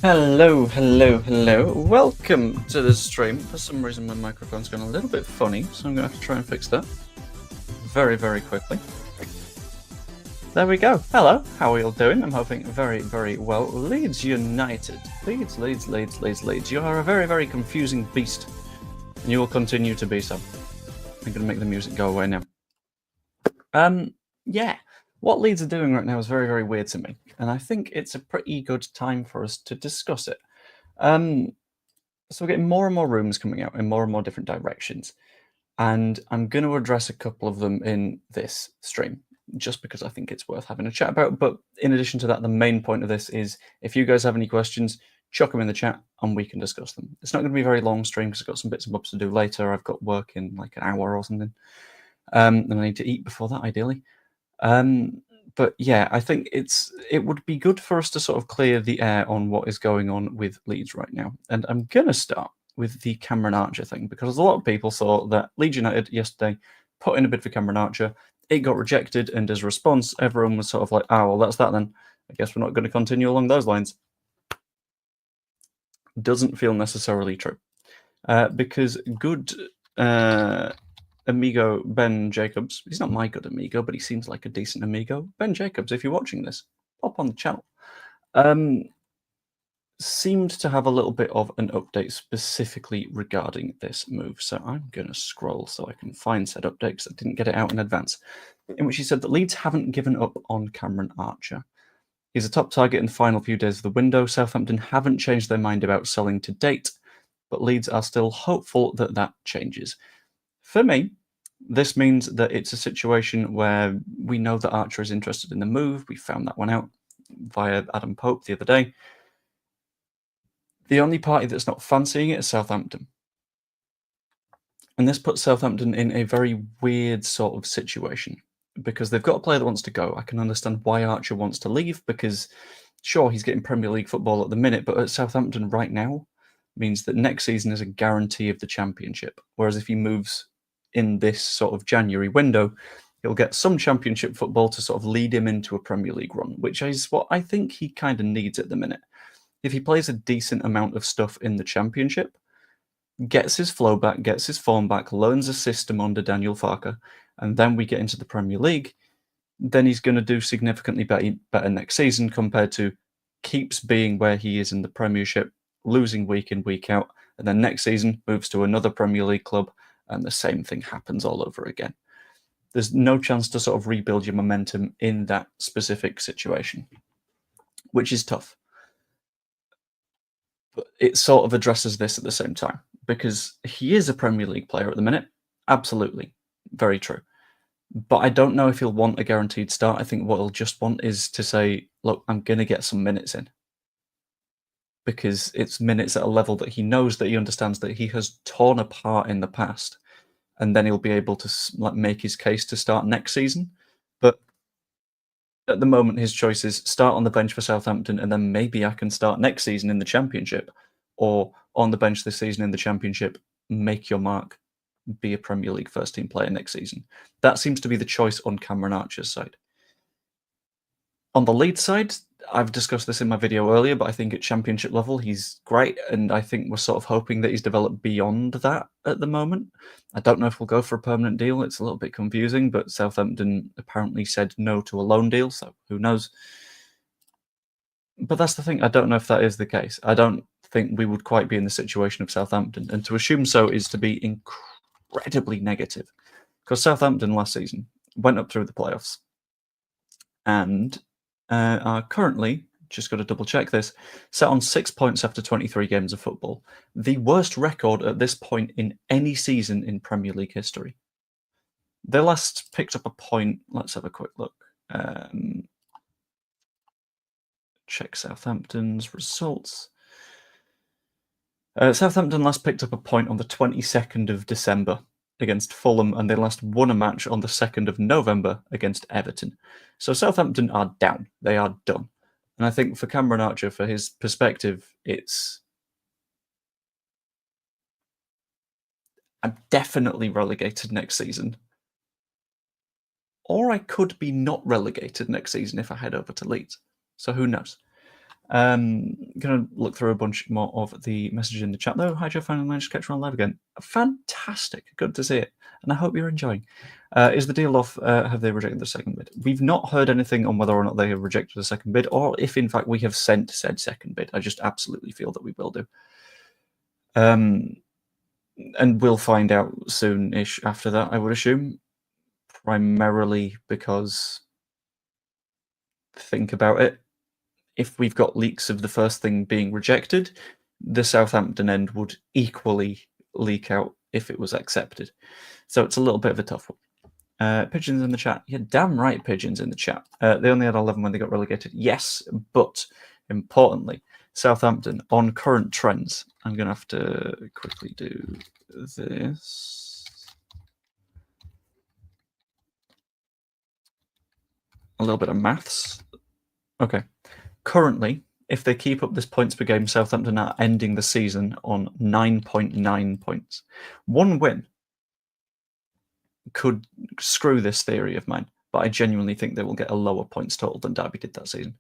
Hello, hello, hello. Welcome to the stream. For some reason my microphone's gone a little bit funny, so I'm going to have to try and fix that very, very quickly. There we go. Hello, how are you all doing? I'm hoping very, very well. Leeds United. Leeds. You are a very, very confusing beast, and you will continue to be so. I'm going to make the music go away now. Yeah. What Leeds are doing right now is very, very weird to me, and I think it's a pretty good time for us to discuss it. So we're getting more and more rooms coming out in more and more different directions, and I'm going to address a couple of them in this stream, just because I think it's worth having a chat about. But in addition to that, the main point of this is if you guys have any questions, chuck them in the chat and we can discuss them. It's not going to be a very long stream because I've got some bits and bobs to do later. I've got work in like an hour or something, and I need to eat before that, ideally. But yeah, I think it would be good for us to sort of clear the air on what is going on with Leeds right now. And I'm going to start with the Cameron Archer thing, because a lot of people thought that Leeds United yesterday put in a bid for Cameron Archer. It got rejected, and as a response, everyone was sort of like, oh, well, that's that then. I guess we're not going to continue along those lines. Doesn't feel necessarily true. Because good amigo Ben Jacobs, he's not my good amigo, but he seems like a decent amigo. Ben Jacobs, if you're watching this, pop on the channel. Seemed to have a little bit of an update specifically regarding this move. So I'm going to scroll so I can find said update because I didn't get it out in advance, in which he said that Leeds haven't given up on Cameron Archer. He's a top target in the final few days of the window. Southampton haven't changed their mind about selling to date, but Leeds are still hopeful that that changes. For me, this means that it's a situation where we know that Archer is interested in the move. We found that one out via Adam Pope the other day. The only party that's not fancying it is Southampton. And this puts Southampton in a very weird sort of situation, because they've got a player that wants to go. I can understand why Archer wants to leave, because sure, he's getting Premier League football at the minute, but at Southampton right now means that next season is a guarantee of the Championship. Whereas if he moves in this sort of January window, he'll get some Championship football to sort of lead him into a Premier League run, which is what I think he kind of needs at the minute. If he plays a decent amount of stuff in the Championship, gets his flow back, gets his form back, learns a system under Daniel Farke, and then we get into the Premier League, then he's going to do significantly better next season compared to keeps being where he is in the Premiership, losing week in, week out, and then next season moves to another Premier League club, and the same thing happens all over again. There's no chance to sort of rebuild your momentum in that specific situation, which is tough. But it sort of addresses this at the same time, because he is a Premier League player at the minute. Absolutely. Very true. But I don't know if he'll want a guaranteed start. I think what he'll just want is to say, look, I'm going to get some minutes in. Because it's minutes at a level that he knows, that he understands, that he has torn apart in the past. And then he'll be able to make his case to start next season. But at the moment, his choice is start on the bench for Southampton, and then maybe I can start next season in the Championship, or on the bench this season in the Championship, make your mark, be a Premier League first-team player next season. That seems to be the choice on Cameron Archer's side. On the Leeds side, I've discussed this in my video earlier, but I think at Championship level, he's great, and I think we're sort of hoping that he's developed beyond that at the moment. I don't know if we'll go for a permanent deal. It's a little bit confusing, but Southampton apparently said no to a loan deal, so who knows? But that's the thing. I don't know if that is the case. I don't think we would quite be in the situation of Southampton, and to assume so is to be incredibly negative, because Southampton last season went up through the playoffs and are currently, just got to double check this, sat on 6 points after 23 games of football. The worst record at this point in any season in Premier League history. They last picked up a point. Let's have a quick look. Check Southampton's results. Southampton last picked up a point on the 22nd of December against Fulham, and they last won a match on the 2nd of November against Everton. So Southampton are down. They are done. And I think for Cameron Archer, for his perspective, I'm definitely relegated next season. Or I could be not relegated next season if I head over to Leeds. So who knows? Going to look through a bunch more of the messages in the chat, though. Hi, Joe. Finally managed to catch you on live again. Fantastic. Good to see it. And I hope you're enjoying. Is the deal off? Have they rejected the second bid? We've not heard anything on whether or not they have rejected the second bid, or if, in fact, we have sent said second bid. I just absolutely feel that we will do. And we'll find out soon-ish after that, I would assume. Primarily because, think about it, if we've got leaks of the first thing being rejected, the Southampton end would equally leak out if it was accepted. So it's a little bit of a tough one. Pigeons in the chat. Yeah, damn right, pigeons in the chat. They only had 11 when they got relegated. Yes, but importantly, Southampton on current trends. I'm going to have to quickly do this. A little bit of maths. Okay. Currently, if they keep up this points per game, Southampton are ending the season on 9.9 points. One win could screw this theory of mine, but I genuinely think they will get a lower points total than Derby did that season.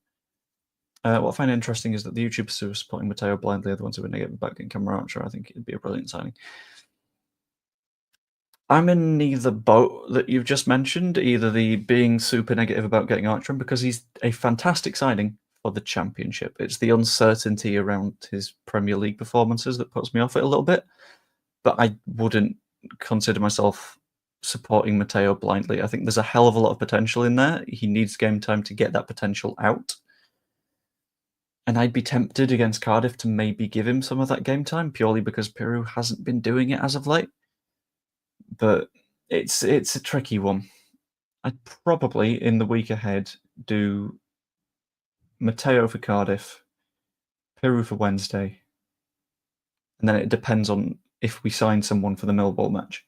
What I find interesting is that the YouTubers who are supporting Matteo blindly are the ones who are negative about getting Cameron Archer. I think it'd be a brilliant signing. I'm in neither boat that you've just mentioned, either the being super negative about getting Archer, because he's a fantastic signing for the Championship. It's the uncertainty around his Premier League performances that puts me off it a little bit, but I wouldn't consider myself supporting Matteo blindly. I think there's a hell of a lot of potential in there. He needs game time to get that potential out. And I'd be tempted against Cardiff to maybe give him some of that game time, purely because Peru hasn't been doing it as of late. But it's a tricky one. I'd probably, in the week ahead, do Matteo for Cardiff, Peru for Wednesday, and then it depends on if we sign someone for the Millwall match.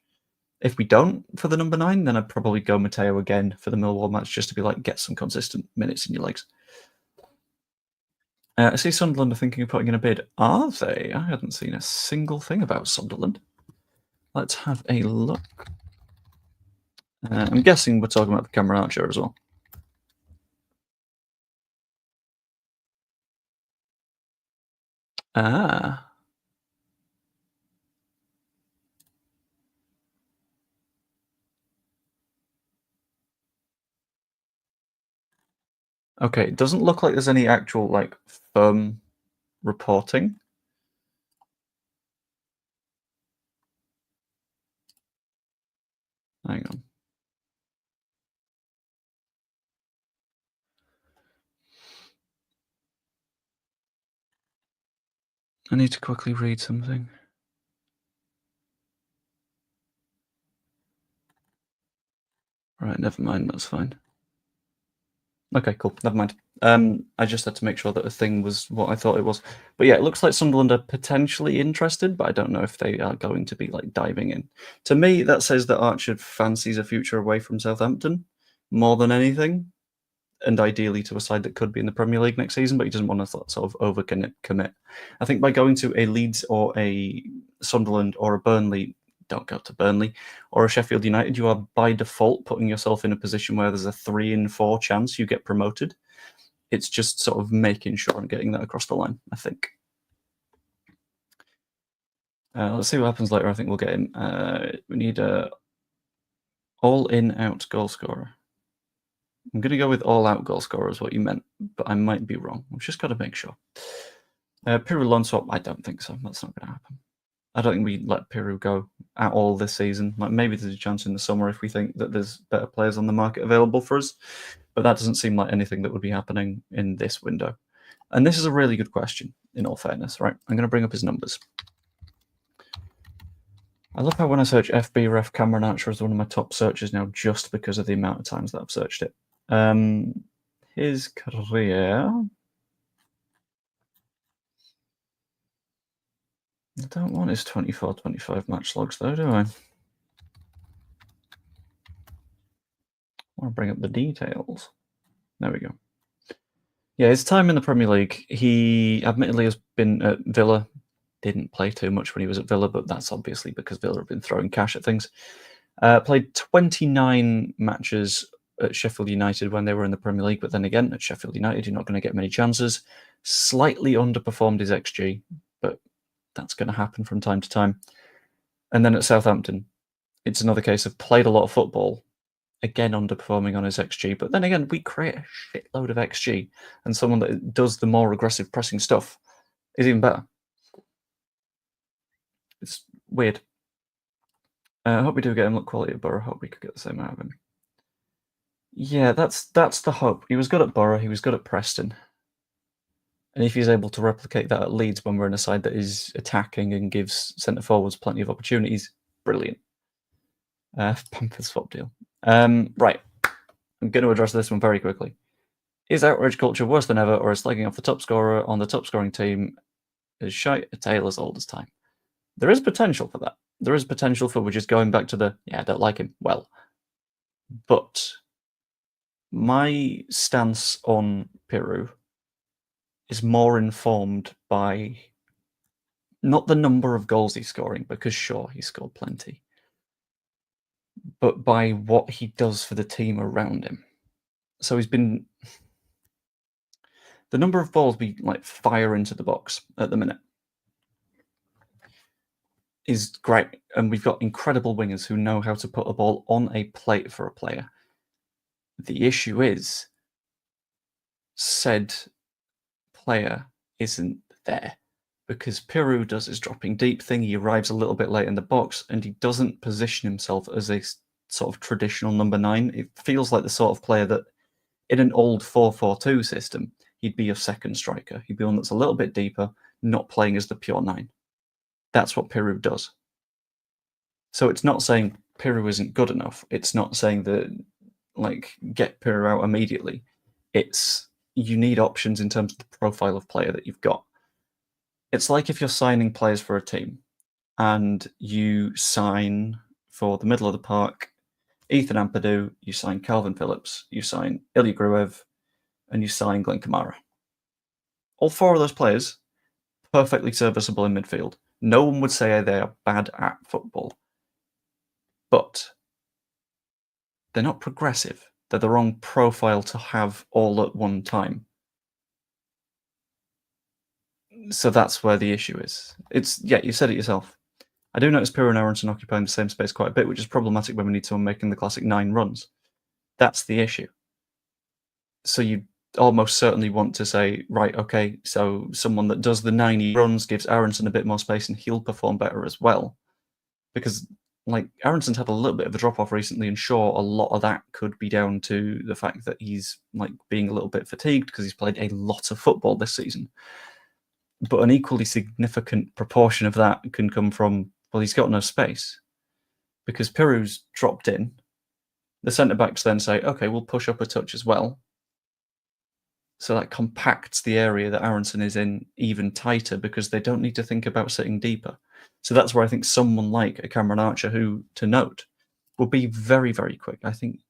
If we don't for the number 9, then I'd probably go Matteo again for the Millwall match, just to be like, get some consistent minutes in your legs. I see Sunderland are thinking of putting in a bid. Are they? I hadn't seen a single thing about Sunderland. Let's have a look. I'm guessing we're talking about the Cameron Archer as well. Ah. Okay, it doesn't look like there's any actual, like, firm reporting. Hang on. I need to quickly read something. Right, never mind, that's fine. Okay, cool, never mind. I just had to make sure that the thing was what I thought it was. But yeah, it looks like Sunderland are potentially interested, but I don't know if they are going to be, like, diving in. To me, that says that Archer fancies a future away from Southampton more than anything, and ideally to a side that could be in the Premier League next season, but he doesn't want to sort of over-commit. I think by going to a Leeds or a Sunderland or a Burnley, don't go to Burnley, or a Sheffield United, you are by default putting yourself in a position where there's a 3 in 4 chance you get promoted. It's just sort of making sure I'm getting that across the line, I think. Let's see what happens later. I think we'll get him. We need a all-in-out goal scorer. I'm going to go with all-out goal scorer is what you meant, but I might be wrong. We've just got to make sure. Peru loan swap, I don't think so. That's not going to happen. I don't think we let Peru go at all this season. Like, maybe there's a chance in the summer if we think that there's better players on the market available for us, but that doesn't seem like anything that would be happening in this window. And this is a really good question, in all fairness, right? I'm going to bring up his numbers. I love how when I search FB Ref Cameron Archer is one of my top searches now, just because of the amount of times that I've searched it. His career. I don't want his 24-25 match logs though, do I? I want to bring up the details. There we go. Yeah, his time in the Premier League, he admittedly has been at Villa. Didn't play too much when he was at Villa, but that's obviously because Villa have been throwing cash at things. Played 29 matches at Sheffield United when they were in the Premier League, but then again, at Sheffield United, you're not going to get many chances. slightly underperformed his XG, but that's going to happen from time to time. And then at Southampton, it's another case of played a lot of football, again underperforming on his XG. But then again, we create a shitload of XG, and someone that does the more aggressive pressing stuff is even better. It's weird. I hope we do get him look quality at Borough. I hope we could get the same out of him. Yeah, that's the hope. He was good at Borough. He was good at Preston. And if he's able to replicate that at Leeds when we're in a side that is attacking and gives centre forwards plenty of opportunities, brilliant. Bamford swap deal. Right. I'm going to address this one very quickly. Is outrage culture worse than ever, or is slagging off the top scorer on the top scoring team as shite a tale as old as time? There is potential for that. There is potential for we're just going back to the, I don't like him. Well, but my stance on Piru is more informed by not the number of goals he's scoring, because sure, he scored plenty, but by what he does for the team around him. So he's been... The number of balls we fire into the box at the minute is great, and we've got incredible wingers who know how to put a ball on a plate for a player. The issue is said player isn't there, because Piru does his dropping deep thing. He arrives a little bit late in the box, and he doesn't position himself as a sort of traditional number 9. It feels like the sort of player that in an old 4-4-2 system, he'd be a second striker. He'd be one that's a little bit deeper, not playing as the pure 9. That's what Piru does. So it's not saying Piru isn't good enough. It's not saying that, get Piru out immediately. It's you need options in terms of the profile of player that you've got. It's like if you're signing players for a team and you sign for the middle of the park Ethan Ampadu, you sign Calvin Phillips, you sign Ilya Gruev, and you sign Glenn Kamara. All 4 of those players, perfectly serviceable in midfield. No one would say they are bad at football. But they're not progressive. They're the wrong profile to have all at one time. So that's where the issue is. You said it yourself. I do notice Piru and Aronson occupying the same space quite a bit, which is problematic when we need someone making the classic 9 runs. That's the issue. So you almost certainly want to say, right, okay, so someone that does the 90 runs gives Aronson a bit more space and he'll perform better as well. Because, Aronson's had a little bit of a drop-off recently, and sure, a lot of that could be down to the fact that he's, being a little bit fatigued because he's played a lot of football this season. But an equally significant proportion of that can come from, well, he's got no space. Because Piru's dropped in. The centre-backs then say, okay, we'll push up a touch as well. So that compacts the area that Aronson is in even tighter, because they don't need to think about sitting deeper. So that's where I think someone like a Cameron Archer, who, to note, will be very, very quick. I think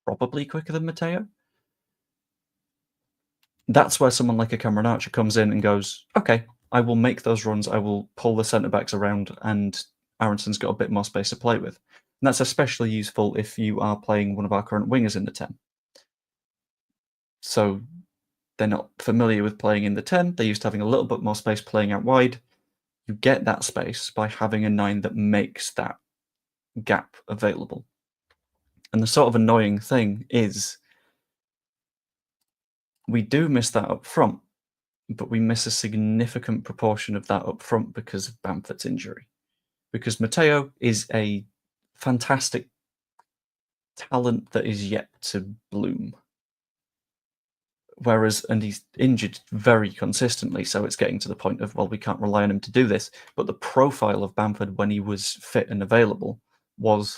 probably quicker than Matteo. That's where someone like a Cameron Archer comes in and goes, okay, I will make those runs, I will pull the centre-backs around, and Aronson's got a bit more space to play with. And that's especially useful if you are playing one of our current wingers in the 10. So they're not familiar with playing in the 10. They're used to having a little bit more space playing out wide. You get that space by having a 9 that makes that gap available. And the sort of annoying thing is we do miss that up front, but we miss a significant proportion of that up front because of Bamford's injury. Because Matteo is a fantastic talent that is yet to bloom. And he's injured very consistently, so it's getting to the point of, well, we can't rely on him to do this. But the profile of Bamford when he was fit and available was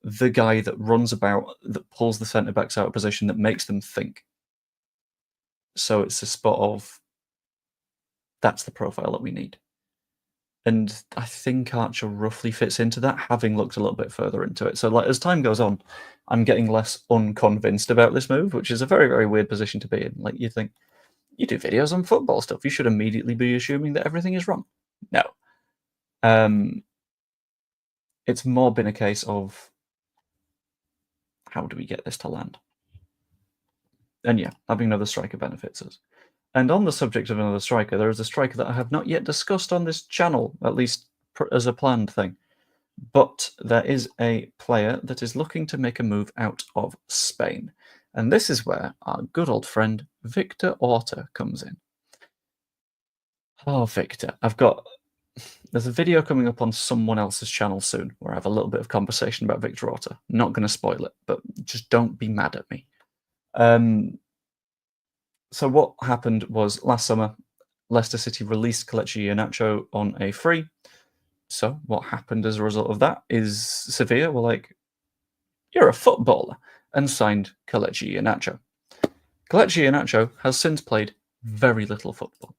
the guy that runs about, that pulls the centre-backs out of position, that makes them think. So it's a spot of, that's the profile that we need. And I think Archer roughly fits into that, having looked a little bit further into it. So as time goes on, I'm getting less unconvinced about this move, which is a very, very weird position to be in. You think, you do videos on football stuff, you should immediately be assuming that everything is wrong. No. It's more been a case of, how do we get this to land? And yeah, having another striker benefits us. And on the subject of another striker, there is a striker that I have not yet discussed on this channel, at least as a planned thing. But there is a player that is looking to make a move out of Spain. And this is where our good old friend Victor Orta comes in. Oh, Victor, there's a video coming up on someone else's channel soon where I have a little bit of conversation about Victor Orta. Not going to spoil it, but just don't be mad at me. So what happened was last summer, Leicester City released Kelechi Iheanacho on a free. So what happened as a result of that is Sevilla were like, "You're a footballer," and signed Kelechi Iheanacho. Kelechi Iheanacho has since played very little football.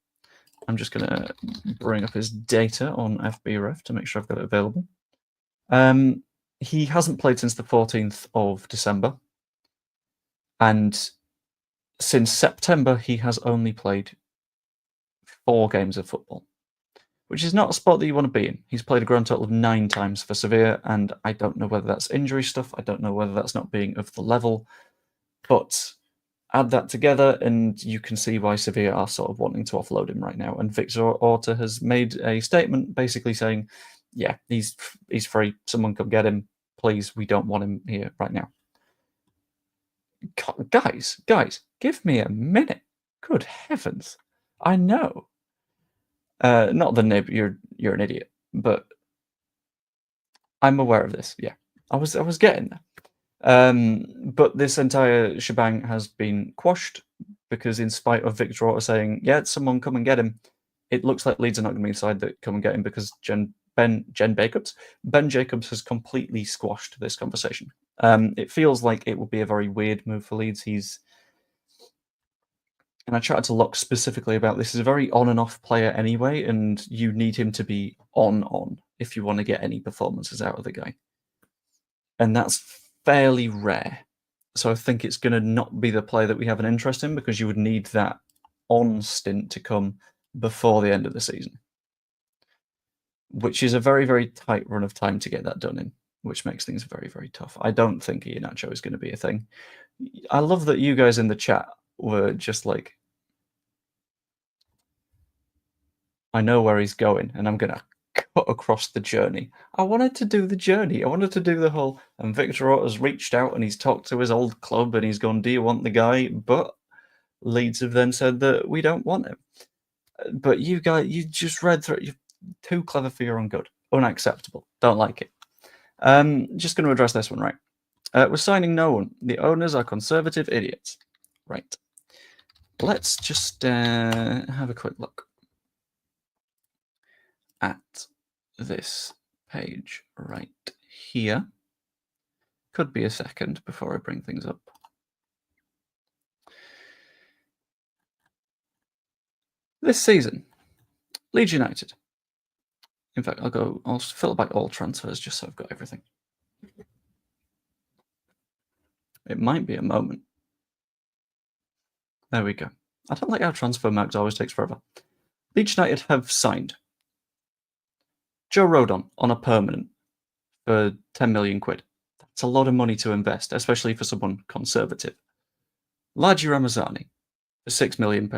I'm just going to bring up his data on FBref to make sure I've got it available. He hasn't played since the 14th of December, and since September he has only played 4 games of football, which is not a spot that you want to be in. He's played a grand total of 9 times for Sevilla, and I don't know whether that's injury stuff. I don't know whether that's not being of the level, but add that together and you can see why Sevilla are sort of wanting to offload him right now. And Victor Orta has made a statement basically saying, yeah, he's free. Someone come get him. Please, we don't want him here right now. Guys, give me a minute. Good heavens. I know. Not the nib, you're an idiot, but I'm aware of this. Yeah, I was getting there. But this entire shebang has been quashed because, in spite of Victor Orta saying, "Yeah, someone come and get him," it looks like Leeds are not going to be inside that come and get him because Ben Jacobs has completely squashed this conversation. It feels like it would be a very weird move for Leeds. And I chatted to Locke specifically about this. He's a very on and off player anyway, and you need him to be on if you want to get any performances out of the guy. And that's fairly rare. So I think it's going to not be the player that we have an interest in because you would need that on stint to come before the end of the season, which is a very, very tight run of time to get that done in, which makes things very, very tough. I don't think Iheanacho is going to be a thing. I love that you guys in the chat were just like, I know where he's going, and I'm going to cut across the journey. I wanted to do the journey. I wanted to do the whole, and Victor Orta's reached out and he's talked to his old club and he's gone, "Do you want the guy?" But Leeds have then said that we don't want him. But you guys, you just read through it. You're too clever for your own good. Unacceptable. Don't like it. Just going to address this one, right? We're signing no one. The owners are conservative idiots. Right. Let's just have a quick look at this page right here. Could be a second before I bring things up. This season, Leeds United. In fact, I'll fill back all transfers just so I've got everything. It might be a moment. There we go. I don't like how transfer max always takes forever. Leeds United have signed Joe Rodon on a permanent for 10 million quid. That's a lot of money to invest, especially for someone conservative. Laji Ramazani for £6 million.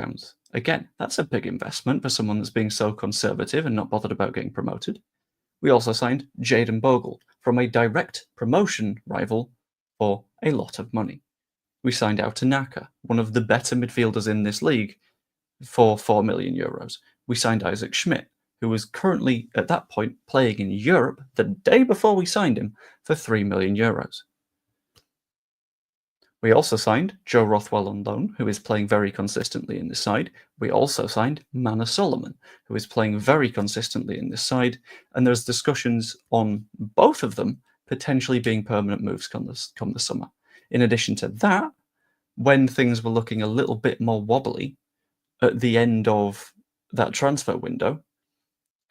Again, that's a big investment for someone that's being so conservative and not bothered about getting promoted. We also signed Jadon Bogle from a direct promotion rival for a lot of money. We signed Autanaka, one of the better midfielders in this league, for €4 million. We signed Isaac Schmidt, who was currently, at that point, playing in Europe the day before we signed him for €3 million. We also signed Joe Rothwell on loan, who is playing very consistently in this side. We also signed Mana Solomon, who is playing very consistently in this side. And there's discussions on both of them potentially being permanent moves come the summer. In addition to that, when things were looking a little bit more wobbly at the end of that transfer window,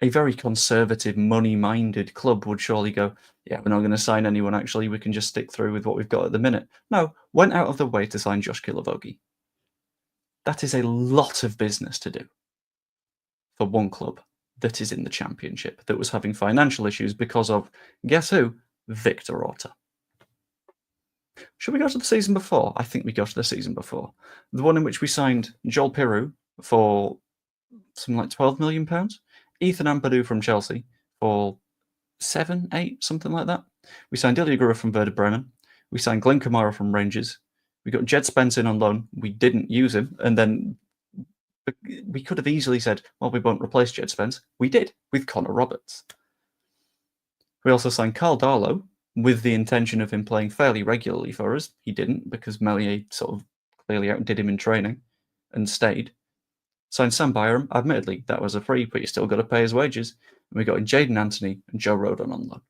a very conservative, money-minded club would surely go, "Yeah, we're not going to sign anyone, actually. We can just stick through with what we've got at the minute." No, went out of the way to sign Josh Kilovogi. That is a lot of business to do for one club that is in the Championship, that was having financial issues because of, guess who? Victor Orta. Should we go to the season before? I think we go to the season before. The one in which we signed Joel Piroux for something like £12 million. Ethan Ampadu from Chelsea for 7, 8, something like that. We signed Ilya Gura from Werder Bremen. We signed Glenn Kamara from Rangers. We got Jed Spence in on loan. We didn't use him, and then we could have easily said, well, we won't replace Jed Spence. We did, with Connor Roberts. We also signed Carl Darlow with the intention of him playing fairly regularly for us. He didn't, because Melier sort of clearly outdid him in training and stayed. Signed Sam Byram. Admittedly, that was a free, but you still got to pay his wages. And we got in Jaden Anthony and Joe Rodon on loan.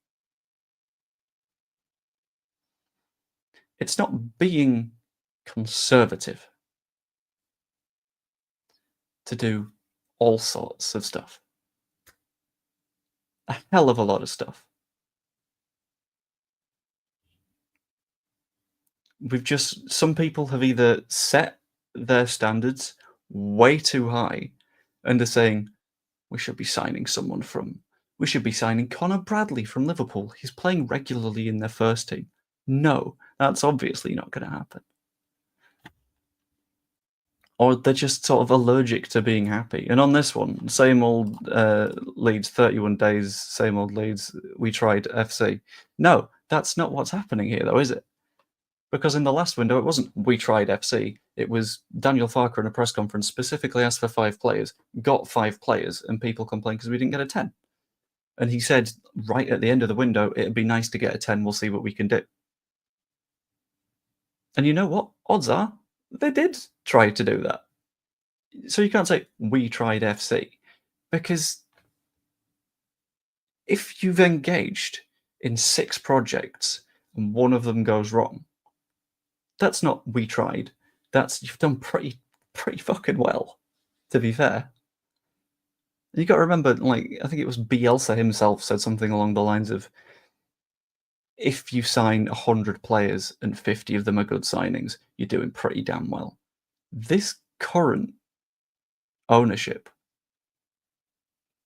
It's not being conservative to do all sorts of stuff. A hell of a lot of stuff. Some people have either set their standards way too high and are saying, we should be signing Connor Bradley from Liverpool. He's playing regularly in their first team. No, that's obviously not going to happen. Or they're just sort of allergic to being happy. And on this one, same old Leeds, 31 days, same old Leeds, we tried FC. No, that's not what's happening here, though, is it? Because in the last window, it wasn't we tried FC. It was Daniel Farker in a press conference specifically asked for 5 players, got 5 players, and people complained because we didn't get a 10. And he said right at the end of the window, it'd be nice to get a 10. We'll see what we can do. And you know what? Odds are they did try to do that. So you can't say we tried FC, because if you've engaged in 6 projects and one of them goes wrong, that's not we tried. That's you've done pretty fucking well, to be fair. You got to remember, like, I think it was Bielsa himself said something along the lines of, if you sign 100 players and 50 of them are good signings, you're doing pretty damn well. This current ownership,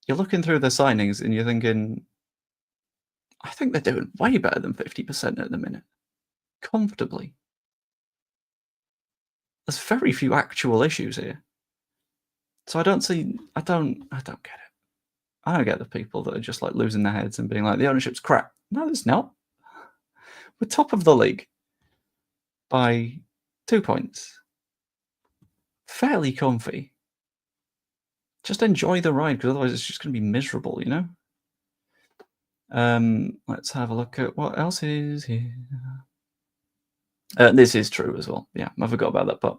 you're looking through their signings and you're thinking, I think they're doing way better than 50% at the minute. Comfortably. There's very few actual issues here. So I don't get it. I don't get the people that are just like losing their heads and being like, the ownership's crap. No, it's not. We're top of the league by 2 points. Fairly comfy. Just enjoy the ride, because otherwise it's just going to be miserable, you know? Let's have a look at what else is here. This is true as well. Yeah, I forgot about that part.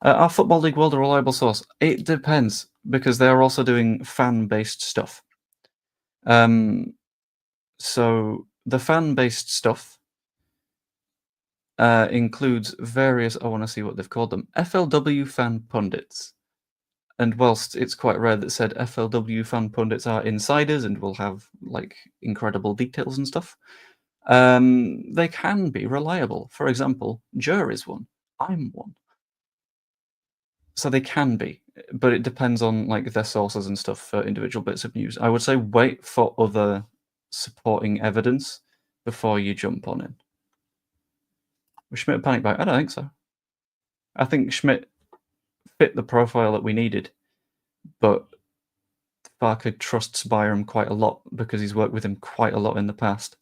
Are Football League World a reliable source? It depends, because they're also doing fan-based stuff. So the fan-based stuff includes various, I want to see what they've called them, FLW fan pundits. And whilst it's quite rare that said FLW fan pundits are insiders and will have like incredible details and stuff, they can be reliable. For example, Jur is one. I'm one. So they can be, but it depends on like their sources and stuff for individual bits of news. I would say wait for other supporting evidence before you jump on it. Was Schmidt a panic buy? I don't think so. I think Schmidt fit the profile that we needed, but Barker trusts Byram quite a lot because he's worked with him quite a lot in the past.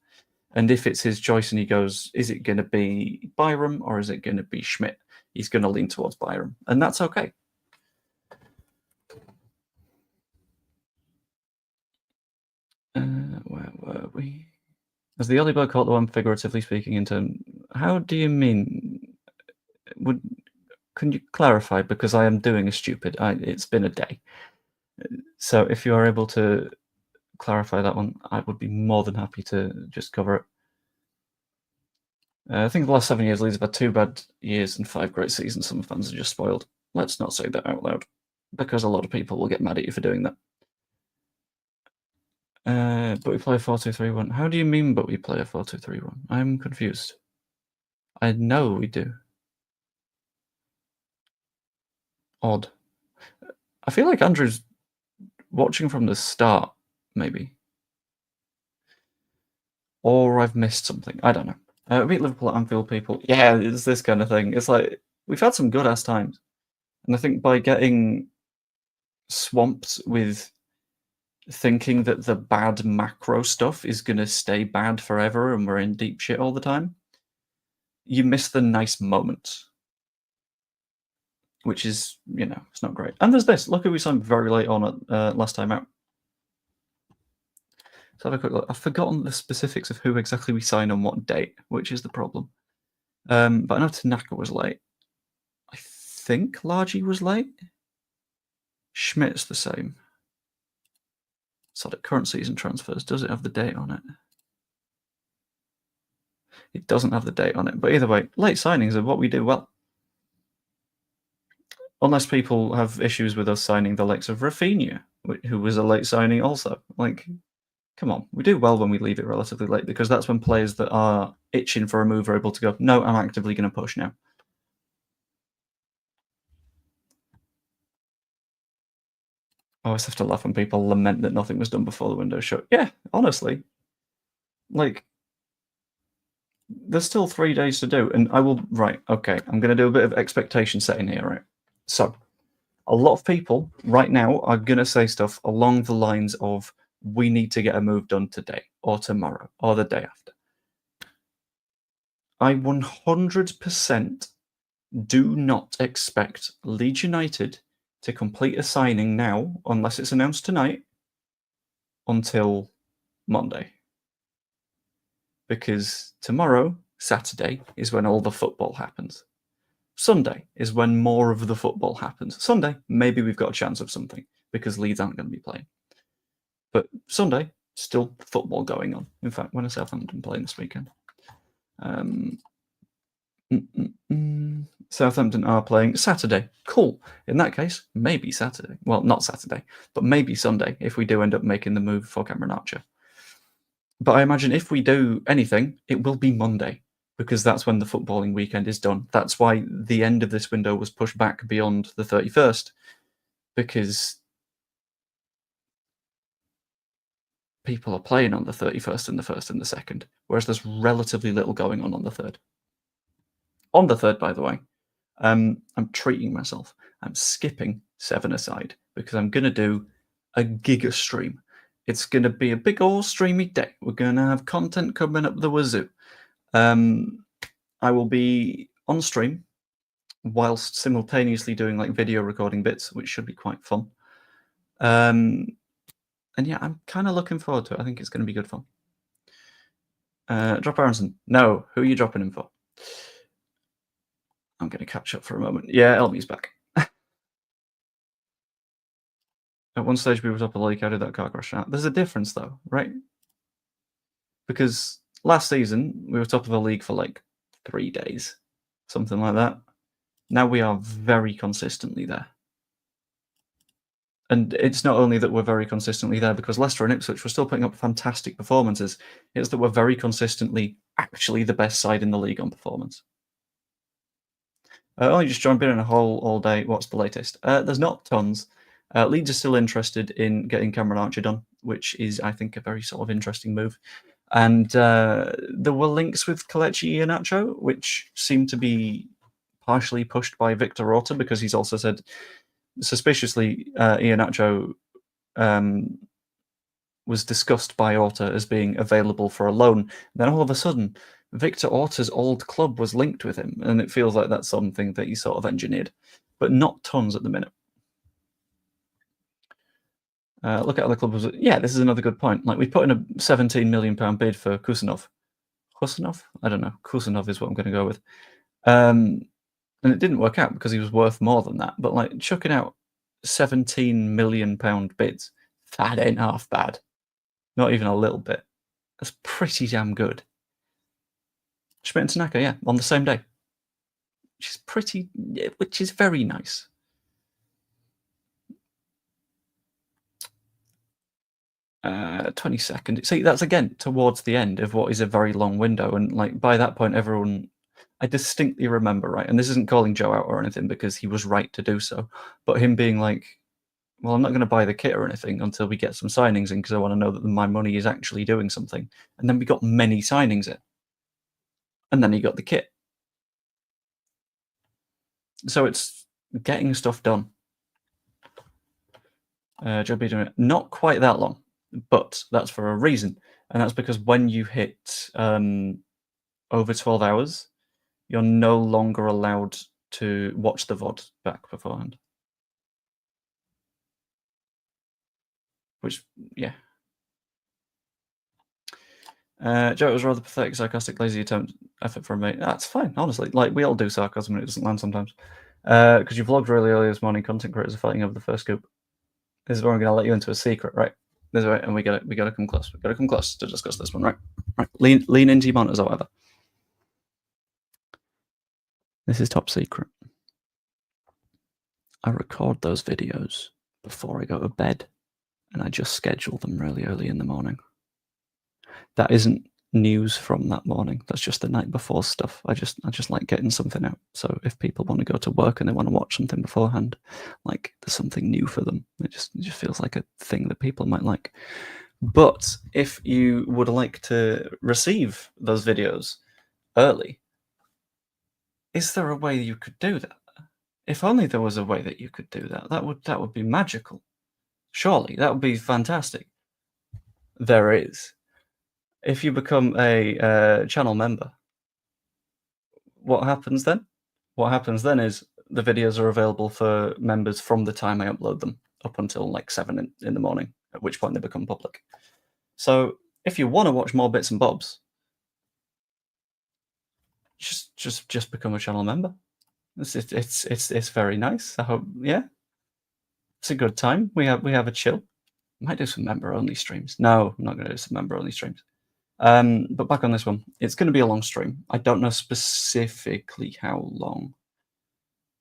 And if it's his choice and he goes, is it going to be Byram or is it going to be Schmidt? He's going to lean towards Byram, and that's okay. Where were we? As the Ollie caught the one, figuratively speaking, in terms, how do you mean? Can you clarify? Because I am doing a stupid. It's been a day, so if you are able to clarify that one, I would be more than happy to just cover it. I think the last 7 years, Leeds have had 2 bad years and 5 great seasons. Some fans are just spoiled. Let's not say that out loud, because a lot of people will get mad at you for doing that. But we play a 4-2-3-1. How do you mean, but we play a 4-2-3-1? I'm confused. I know we do. Odd. I feel like Andrew's watching from the start, maybe. Or I've missed something. I don't know. We beat Liverpool at Anfield, people. Yeah, it's this kind of thing. It's like, we've had some good-ass times. And I think by getting swamped with thinking that the bad macro stuff is going to stay bad forever and we're in deep shit all the time, you miss the nice moments, which is, it's not great. And there's this. Look who we signed very late on at last time out. Let's have a quick look. I've forgotten the specifics of who exactly we signed on what date, which is the problem. But I know Tanaka was late. I think Largy was late. Schmidt's the same. So the current season transfers, does it have the date on it? It doesn't have the date on it. But either way, late signings are what we do well. Unless people have issues with us signing the likes of Rafinha, who was a late signing also. Like, come on, we do well when we leave it relatively late because that's when players that are itching for a move are able to go, no, I'm actively going to push now. I always have to laugh when people lament that nothing was done before the window shut. Yeah, honestly. Like, there's still 3 days to do, and I will. Right, okay, I'm going to do a bit of expectation setting here, right? So, a lot of people right now are going to say stuff along the lines of, we need to get a move done today, or tomorrow, or the day after. I 100% do not expect Leeds United to complete a signing now, unless it's announced tonight, until Monday. Because tomorrow, Saturday, is when all the football happens. Sunday is when more of the football happens. Sunday, maybe we've got a chance of something, because Leeds aren't going to be playing. But Sunday, still football going on. In fact, when are Southampton playing this weekend? Southampton are playing Saturday. Cool. In that case, maybe Saturday. Well, not Saturday, but maybe Sunday if we do end up making the move for Cameron Archer. But I imagine if we do anything, it will be Monday because that's when the footballing weekend is done. That's why the end of this window was pushed back beyond the 31st, because people are playing on the 31st and the 1st and the 2nd, whereas there's relatively little going on the 3rd. On the 3rd, by the way, I'm treating myself. I'm skipping 7-a-side because I'm going to do a giga stream. It's going to be a big old streamy day. We're going to have content coming up the wazoo. I will be on stream whilst simultaneously doing like video recording bits, which should be quite fun. And yeah, I'm kind of looking forward to it. I think it's going to be good fun. Drop Aronson. No, who are you dropping him for? I'm going to catch up for a moment. Yeah, Elmy's back. At one stage, we were top of the league. How did that car crash out? There's a difference, though, right? Because last season, we were top of the league for like 3 days, something like that. Now we are very consistently there. And it's not only that we're very consistently there because Leicester and Ipswich were still putting up fantastic performances. It's that we're very consistently actually the best side in the league on performance. Only just joined, been in a hole all day. What's the latest? There's not tons. Leeds are still interested in getting Cameron Archer done, which is, I think, a very sort of interesting move. And there were links with Kelechi Iheanacho, which seem to be partially pushed by Victor Orta because he's also said, suspiciously, Iheanacho was discussed by Orta as being available for a loan. Then all of a sudden, Victor Orta's old club was linked with him, and it feels like that's something that he sort of engineered, but not tons at the minute. Look at other clubs. Yeah, this is another good point. Like we put in a £17 million bid for Kusanov. Kusanov? I don't know. Kusanov is what I'm going to go with. And it didn't work out because he was worth more than that. But like chucking out £17 million bids, that ain't half bad. Not even a little bit. That's pretty damn good. Schmidt and Tanaka, yeah, on the same day. Which is very nice. Uh, 22nd. See, that's again towards the end of what is a very long window, and like by that point, everyone. I distinctly remember, right, and this isn't calling Joe out or anything because he was right to do so, but him being like, "Well, I'm not going to buy the kit or anything until we get some signings in because I want to know that my money is actually doing something." And then we got many signings in, and then he got the kit. So it's getting stuff done. Joe B doing it not quite that long, but that's for a reason, and that's because when you hit over 12 hours, you're no longer allowed to watch the VOD back beforehand. Which, yeah. Joe, it was rather pathetic, sarcastic, lazy attempt, effort from me. That's fine, honestly. Like, we all do sarcasm and it doesn't land sometimes. Because you vlogged really early this morning, content creators are fighting over the first scoop. This is where I'm going to let you into a secret, right? This is right, and we got to come close. We got to come close to discuss this one, right? Right, lean into your monitors or whatever. This is top secret. I record those videos before I go to bed, and I just schedule them really early in the morning. That isn't news from that morning. That's just the night before stuff. I just like getting something out. So if people want to go to work and they want to watch something beforehand, like there's something new for them. It just feels like a thing that people might like. But if you would like to receive those videos early, is there a way you could do that? If only there was a way that you could do that. That would be magical. Surely that would be fantastic. There is. If you become a channel member, what happens then? What happens then is the videos are available for members from the time I upload them up until like 7 in the morning, at which point they become public. So if you want to watch more bits and bobs, just become a channel member. It's very nice. I hope, yeah, it's a good time. We have a chill. Might do some member only streams. No, I'm not going to do some member only streams. But back on this one, it's going to be a long stream. I don't know specifically how long.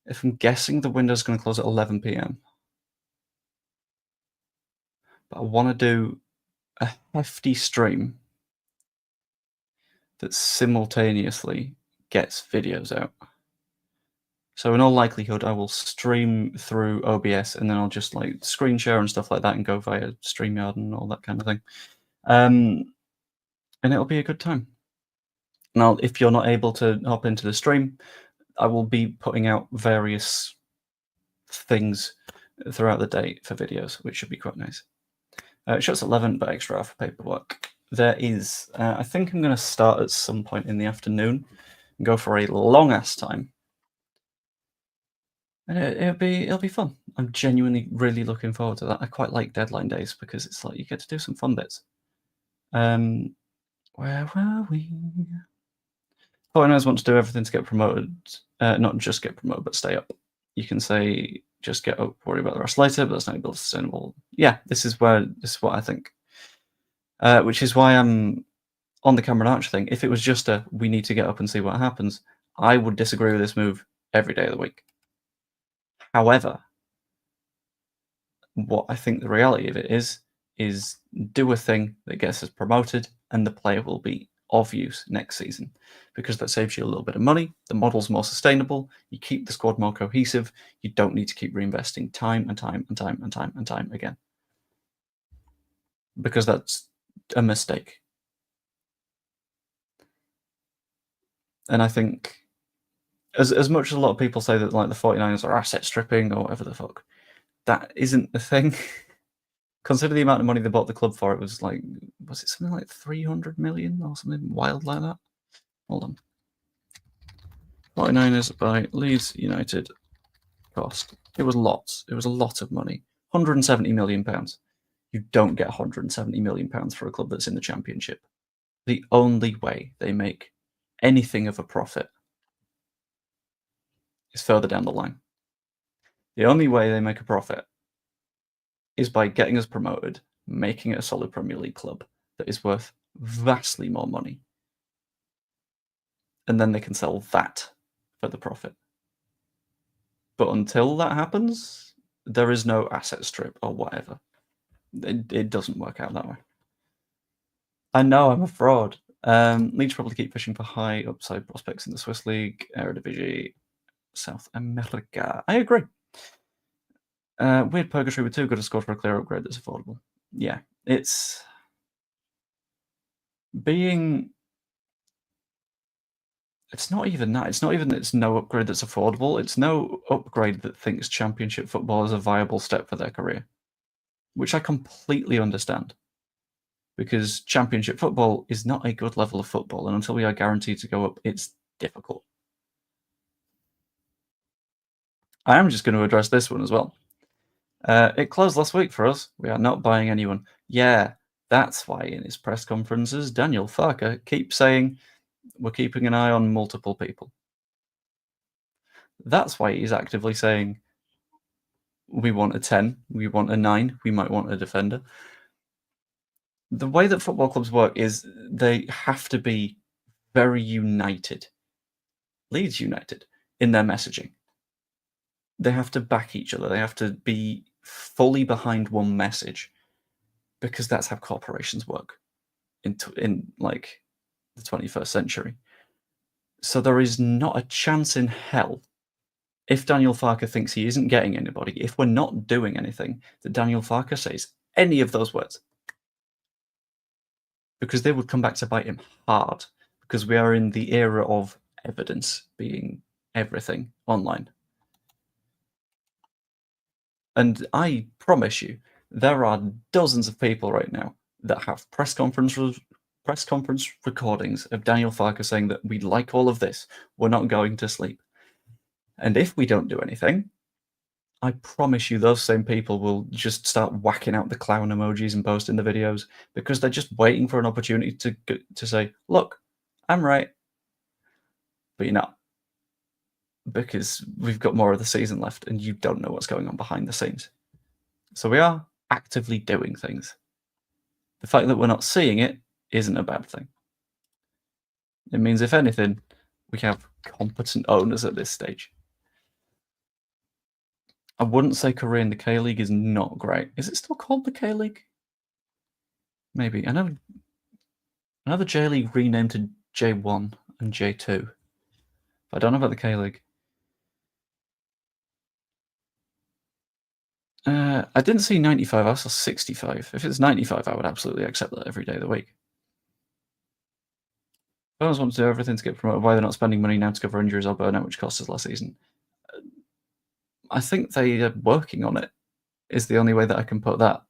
If I'm guessing, the window's going to close at 11 p.m. But I want to do a hefty stream that simultaneously gets videos out. So in all likelihood, I will stream through OBS and then I'll just like screen share and stuff like that and go via StreamYard and all that kind of thing. And it'll be a good time. Now, if you're not able to hop into the stream, I will be putting out various things throughout the day for videos, which should be quite nice. It shuts at 11, but extra hour for paperwork. There is, I think I'm going to start at some point in the afternoon and go for a long-ass time. And it'll be fun. I'm genuinely really looking forward to that. I quite like deadline days because it's like you get to do some fun bits. Where were we? 49ers want to do everything to get promoted, not just get promoted, but stay up. You can say just get up, worry about the rest later, but that's not build sustainable. Yeah, this is what I think. Which is why I'm on the Cameron Archer thing. If it was just a we need to get up and see what happens, I would disagree with this move every day of the week. However, what I think the reality of it is do a thing that gets us promoted and the player will be of use next season, because that saves you a little bit of money, the model's more sustainable, you keep the squad more cohesive, you don't need to keep reinvesting time and time and time and time and time again. Because that's a mistake. And I think as much as a lot of people say that like the 49ers are asset stripping or whatever the fuck, that isn't the thing. Consider the amount of money they bought the club for. It was it something like 300 million or something wild like that? Hold on. 49ers by Leeds United cost. It was lots. It was a lot of money. 170 million pounds. You don't get 170 million pounds for a club that's in the Championship. The only way they make anything of a profit is further down the line. The only way they make a profit is by getting us promoted, making it a solid Premier League club that is worth vastly more money. And then they can sell that for the profit. But until that happens, there is no asset strip or whatever. It doesn't work out that way. I know I'm a fraud. Leeds probably keep fishing for high upside prospects in the Swiss League, Eredivisie, South America. I agree. Weird purgatory with too good a squad for a clear upgrade that's affordable. Yeah, it's being It's not even that. It's not even that it's no upgrade that's affordable. It's no upgrade that thinks Championship football is a viable step for their career, which I completely understand. Because Championship football is not a good level of football, and until we are guaranteed to go up, it's difficult. I am just going to address this one as well. It closed last week for us. We are not buying anyone. Yeah, that's why in his press conferences, Daniel Farke keeps saying we're keeping an eye on multiple people. That's why he's actively saying we want a 10, we want a 9, we might want a defender. The way that football clubs work is they have to be very united, Leeds United, in their messaging. They have to back each other. They have to be fully behind one message, because that's how corporations work in like the 21st century. So there is not a chance in hell, if Daniel Farke thinks he isn't getting anybody, if we're not doing anything, that Daniel Farke says any of those words. Because they would come back to bite him hard, because we are in the era of evidence being everything online. And I promise you, there are dozens of people right now that have press conference recordings of Daniel Farke saying that we like all of this, we're not going to sleep. And if we don't do anything, I promise you those same people will just start whacking out the clown emojis and posting the videos, because they're just waiting for an opportunity to say, look, I'm right. But you're not. Because we've got more of the season left and you don't know what's going on behind the scenes. So we are actively doing things. The fact that we're not seeing it isn't a bad thing. It means, if anything, we have competent owners at this stage. I wouldn't say career in the K-League is not great. Is it still called the K-League? Maybe. I know the J-League renamed to J1 and J2. But I don't know about the K-League. I didn't see 95, I saw 65. If it's 95, I would absolutely accept that every day of the week. Owners want to do everything to get promoted. Why they're not spending money now to cover injuries or burnout, which cost us last season? I think they are working on it, is the only way that I can put that.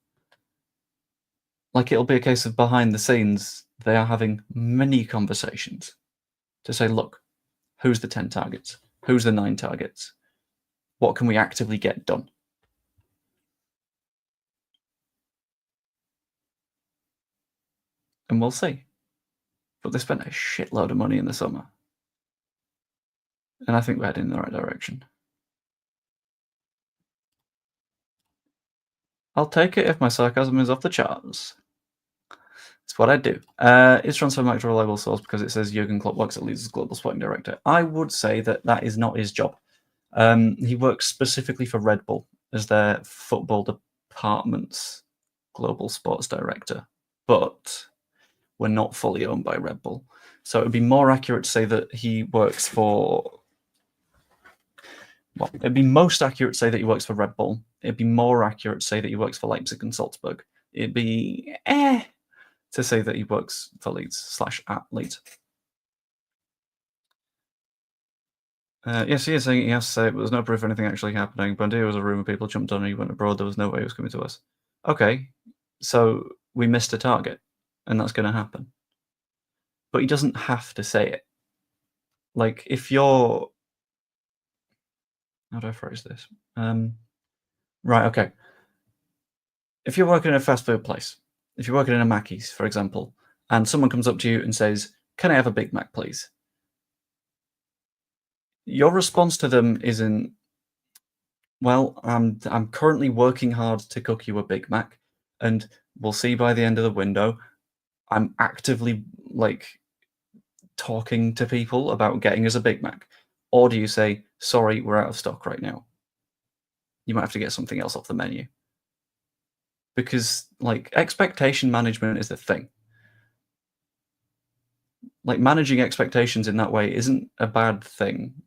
Like, it'll be a case of behind the scenes, they are having many conversations to say, look, who's the 10 targets? Who's the 9 targets? What can we actively get done? And we'll see. But they spent a shitload of money in the summer. And I think we're heading in the right direction. I'll take it if my sarcasm is off the charts. It's what I do. Is Transfermarkt a reliable source because it says Jurgen Klopp works at Leeds as global sporting director? I would say that that is not his job. He works specifically for Red Bull as their football department's global sports director, but we're not fully owned by Red Bull. So it would be more accurate to say that he works for... Well, it'd be most accurate to say that he works for Red Bull. It'd be more accurate to say that he works for Leipzig and Salzburg. It'd be to say that he works for Leeds / at Leeds. Yes, he is saying he has to say it, but there's no proof of anything actually happening. Buendia was a rumour, people jumped on and he went abroad. There was no way he was coming to us. Okay, so we missed a target, and that's going to happen. But he doesn't have to say it. Like, if you're... How do I phrase this? Right, okay. If you're working in a fast food place, if you're working in a Mackey's, for example, and someone comes up to you and says, "Can I have a Big Mac, please?" Your response to them isn't, "Well, I'm currently working hard to cook you a Big Mac, and we'll see by the end of the window. I'm actively, like, talking to people about getting us a Big Mac." Or do you say, "Sorry, we're out of stock right now. You might have to get something else off the menu." Because, like, expectation management is the thing. Like, managing expectations in that way isn't a bad thing,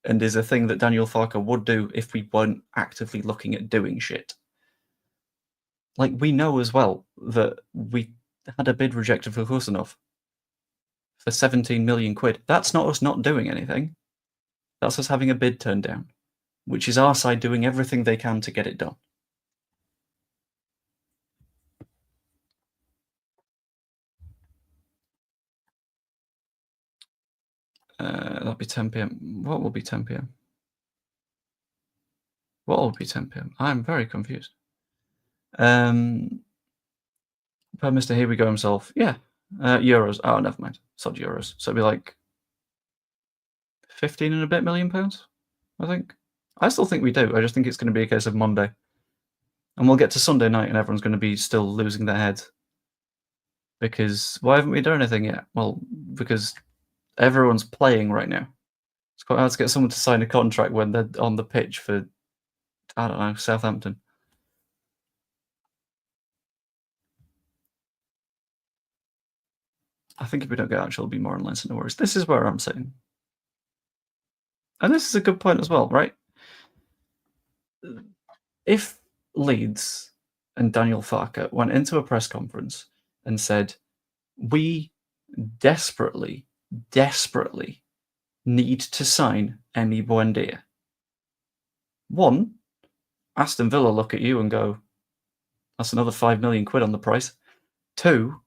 and is a thing that Daniel Farke would do if we weren't actively looking at doing shit. Like, we know as well that we had a bid rejected for Kusanov for 17 million quid. That's not us not doing anything. That's us having a bid turned down, which is our side doing everything they can to get it done. That'll be 10 p.m. What will be 10 p.m.? What will be 10 p.m.? I'm very confused. Per Mr. Here We Go himself. Yeah. Euros. Oh, never mind. Sod euros. So it'll be like 15 and a bit million pounds, I think. I still think we do. I just think it's going to be a case of Monday. And we'll get to Sunday night and everyone's going to be still losing their heads. Because why haven't we done anything yet? Well, because everyone's playing right now. It's quite hard to get someone to sign a contract when they're on the pitch for, I don't know, Southampton. I think if we don't get actual, it'll be more and less, no worries. This is where I'm sitting. And this is a good point as well, right? If Leeds and Daniel Farke went into a press conference and said, we desperately need to sign Emi Buendia. One, Aston Villa look at you and go, that's another 5 million quid on the price. Two,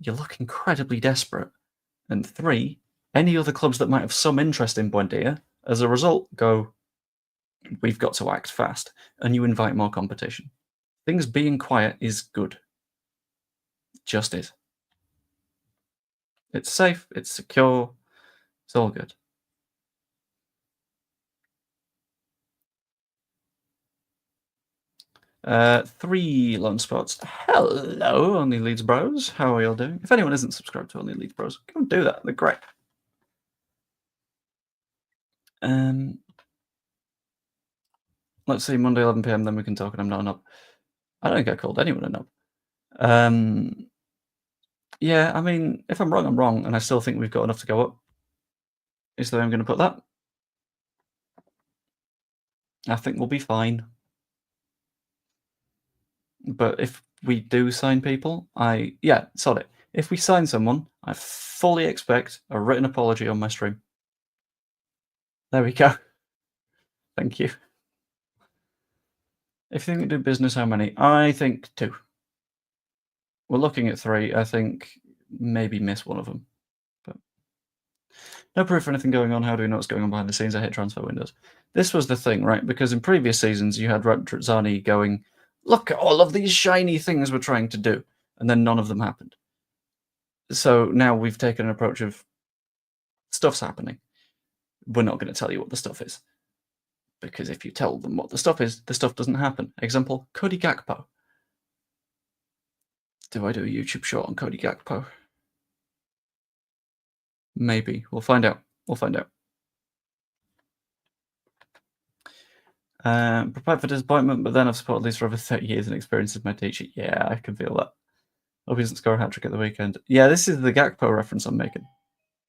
you look incredibly desperate. And three, any other clubs that might have some interest in Buendia, as a result, go, we've got to act fast, and you invite more competition. Things being quiet is good. Just is. It's safe, it's secure, it's all good. Three lone spots. Hello, Only Leeds Bros. How are y'all doing? If anyone isn't subscribed to Only Leeds Bros, go and do that. They're great. Let's see, Monday 11 p.m. Then we can talk. And I'm not an up. I don't think I called anyone an up. Yeah, I mean, if I'm wrong, I'm wrong, and I still think we've got enough to go up. Is the way I'm going to put that? I think we'll be fine. But if we do sign people, sod it. If we sign someone, I fully expect a written apology on my stream. There we go. Thank you. If you think we do business, how many? I think 2. We're looking at 3. I think maybe miss one of them. But no proof of anything going on. How do we know what's going on behind the scenes? I hit transfer windows. This was the thing, right? Because in previous seasons, you had Zani going, look at all of these shiny things we're trying to do. And then none of them happened. So now we've taken an approach of stuff's happening. We're not going to tell you what the stuff is. Because if you tell them what the stuff is, the stuff doesn't happen. Example, Cody Gakpo. Do I do a YouTube short on Cody Gakpo? Maybe. We'll find out. Prepared for disappointment, but then I've supported Leeds for over 30 years and experience is my teacher. Yeah, I can feel that. Hope he doesn't score a hat-trick at the weekend. Yeah, this is the Gakpo reference I'm making.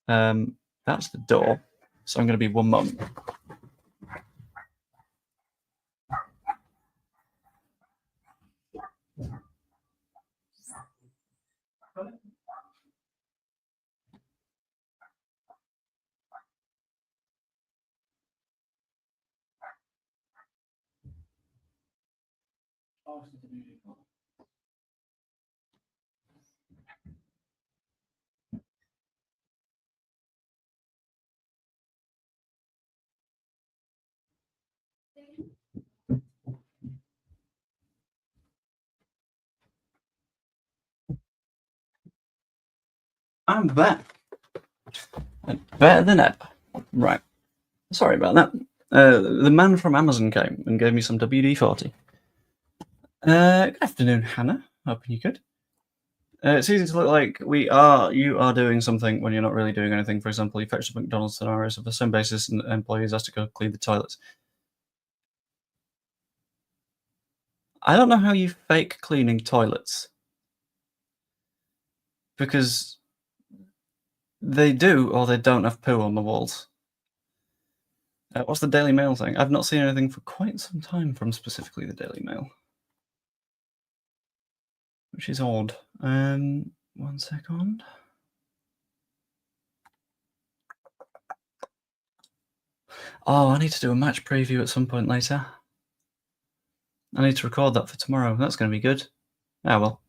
That's the door. So I'm going to be 1 moment. I'm back. Better than ever. Right. Sorry about that. The man from Amazon came and gave me some WD-40. Good afternoon, Hannah. Hoping you could. It's easy to look like you are doing something when you're not really doing anything. For example, you fetch the McDonald's scenarios of the same basis and employees asked to go clean the toilets. I don't know how you fake cleaning toilets. Because they do or they don't have poo on the walls. What's the Daily Mail thing? I've not seen anything for quite some time from specifically the Daily Mail. Which is odd. 1 second. Oh, I need to do a match preview at some point later. I need to record that for tomorrow. That's going to be good. Ah, well.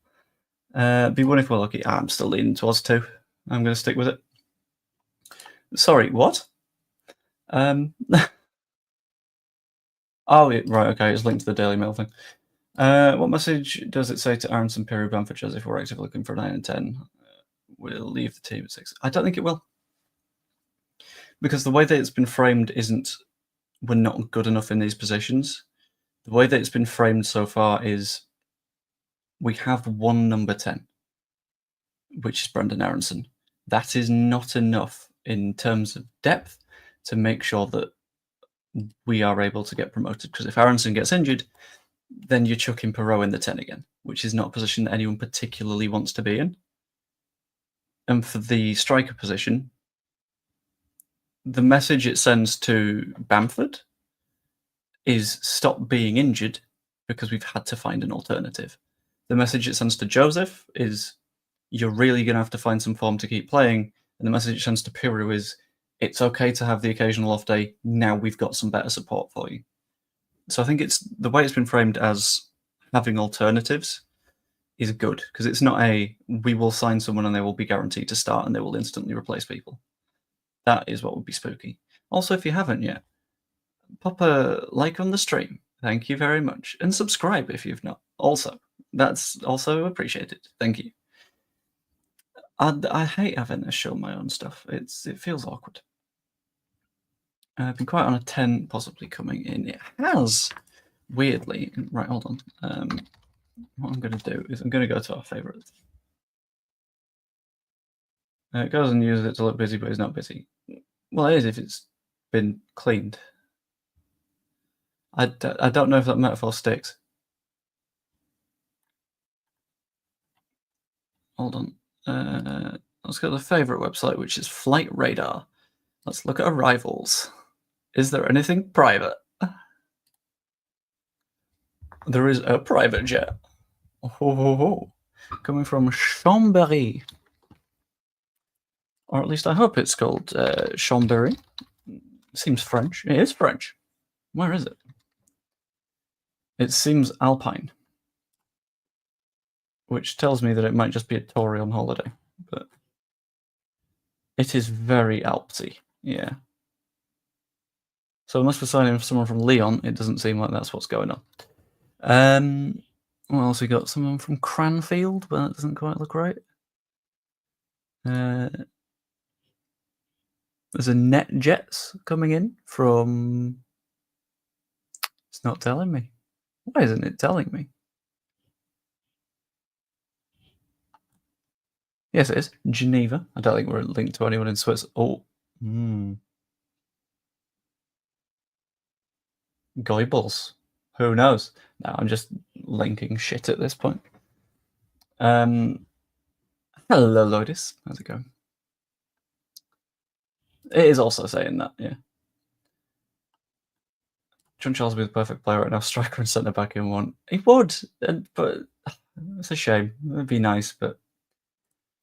Be one if we're lucky. I'm still leaning towards 2. I'm going to stick with it. Sorry, what? Oh, right, okay. It's linked to the Daily Mail thing. What message does it say to Aronson, Perry, Bamford, Joseph? We're actively looking for 9 and 10. We'll leave the team at 6. I don't think it will. Because the way that it's been framed isn't we're not good enough in these positions. The way that it's been framed so far is we have one number 10, which is Brendan Aronson. That is not enough in terms of depth to make sure that we are able to get promoted. Because if Aronson gets injured, then you're chucking Perot in the 10 again, which is not a position that anyone particularly wants to be in. And for the striker position, the message it sends to Bamford is stop being injured because we've had to find an alternative. The message it sends to Joseph is you're really going to have to find some form to keep playing. And the message it sends to Piru is it's okay to have the occasional off day. Now we've got some better support for you. So I think it's the way it's been framed as having alternatives is good because it's not we will sign someone and they will be guaranteed to start and they will instantly replace people. That is what would be spooky. Also, if you haven't yet, pop a like on the stream. Thank you very much. And subscribe if you've not. Also, that's also appreciated. Thank you. I hate having to show my own stuff. It feels awkward. I've been quite on a 10 possibly coming in. It has, weirdly. Right, hold on. What I'm going to do is I'm going to go to our favourites. It goes and uses it to look busy, but it's not busy. Well, it is if it's been cleaned. I don't know if that metaphor sticks. Hold on. Let's go to the favourite website, which is Flight Radar. Let's look at arrivals. Is there anything private? There is a private jet. Oh. Coming from Chambéry. Or at least I hope it's called Chambéry. Seems French. It is French. Where is it? It seems Alpine. Which tells me that it might just be a Tory on holiday. But it is very Alpsy. Yeah. So unless we're signing for someone from Lyon, it doesn't seem like that's what's going on. What else we got? Someone from Cranfield, but that doesn't quite look right. There's a NetJets coming in from... It's not telling me. Why isn't it telling me? Yes, it is. Geneva. I don't think we're linked to anyone in Switzerland. Oh. Goebbels. Who knows? No, I'm just linking shit at this point. Hello, Lotus. How's it going? It is also saying that, yeah. John Charles would be the perfect player right now, striker and centre back in one. He would, but it's a shame. It'd be nice, but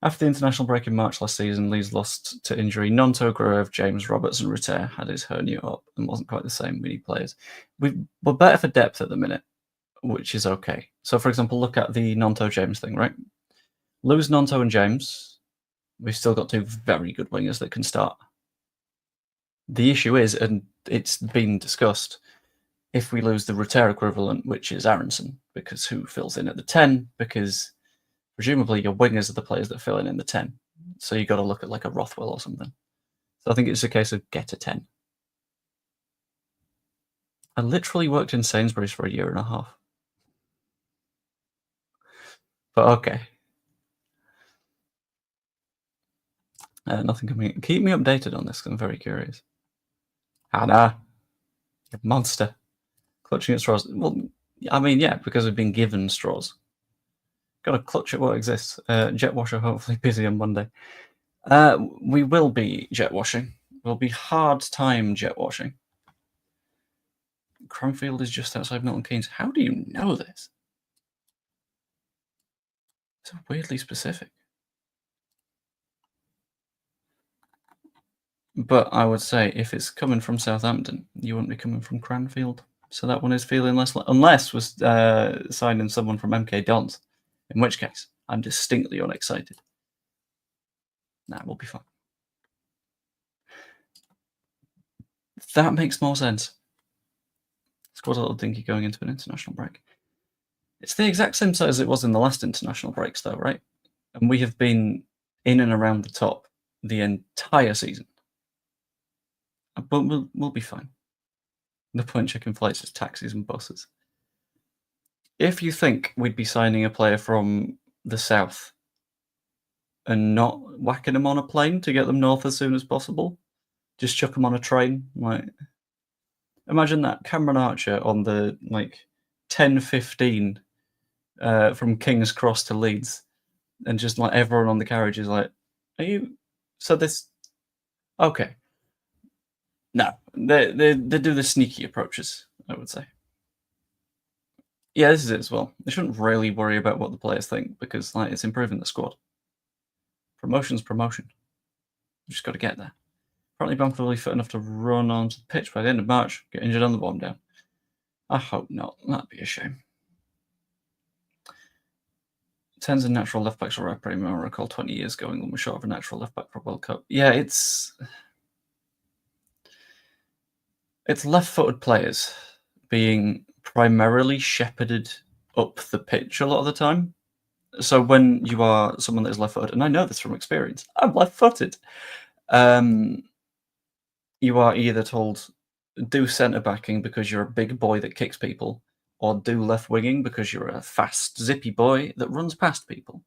after the international break in March last season, Leeds lost to injury. Nonto, Gruev, James, Roberts, and Rutter had his hernia up and wasn't quite the same. We need players. We're better for depth at the minute, which is okay. So, for example, look at the Nonto James thing, right? Lose Nonto and James, we've still got 2 very good wingers that can start. The issue is, and it's been discussed, if we lose the Rutter equivalent, which is Aronson, because who fills in at the 10? Because presumably your wingers are the players that fill in the 10. So you've got to look at like a Rothwell or something. So I think it's a case of get a 10. I literally worked in Sainsbury's for a year and a half. But okay. Nothing coming in. Keep me updated on this because I'm very curious. Hannah, you monster. Clutching at straws. Well, I mean, yeah, because we've been given straws. Got to clutch at what exists. Jet washer hopefully busy on Monday. We will be jet washing. We'll be hard time jet washing. Cranfield is just outside Milton Keynes. How do you know this? So weirdly specific. But I would say if it's coming from Southampton, you wouldn't be coming from Cranfield. So that one is feeling less, unless we're signing someone from MK Dons, in which case I'm distinctly unexcited. Nah, we'll be fine. That makes more sense. Squad's a little dinky going into an international break. It's the exact same size as it was in the last international breaks, though, right? And we have been in and around the top the entire season. But we'll be fine. The point checking flights is taxis and buses. If you think we'd be signing a player from the south and not whacking them on a plane to get them north as soon as possible, just chuck them on a train, like imagine that Cameron Archer on the 10:15 from King's Cross to Leeds, and just like everyone on the carriage is like, "Are you?" So this, okay, no, they do the sneaky approaches, I would say. Yeah, this is it as well. They shouldn't really worry about what the players think because it's improving the squad. Promotion's promotion. You just got to get there. Apparently, Bamford will be fit enough to run onto the pitch by the end of March. Get injured on the warm down. I hope not. That'd be a shame. Tens of natural left backs are pretty much. I recall 20 years ago, England was short of a natural left back for a World Cup. Yeah, it's left-footed players being primarily shepherded up the pitch a lot of the time. So when you are someone that is left-footed, and I know this from experience, I'm left-footed. You are either told do centre backing because you're a big boy that kicks people, or do left winging because you're a fast, zippy boy that runs past people.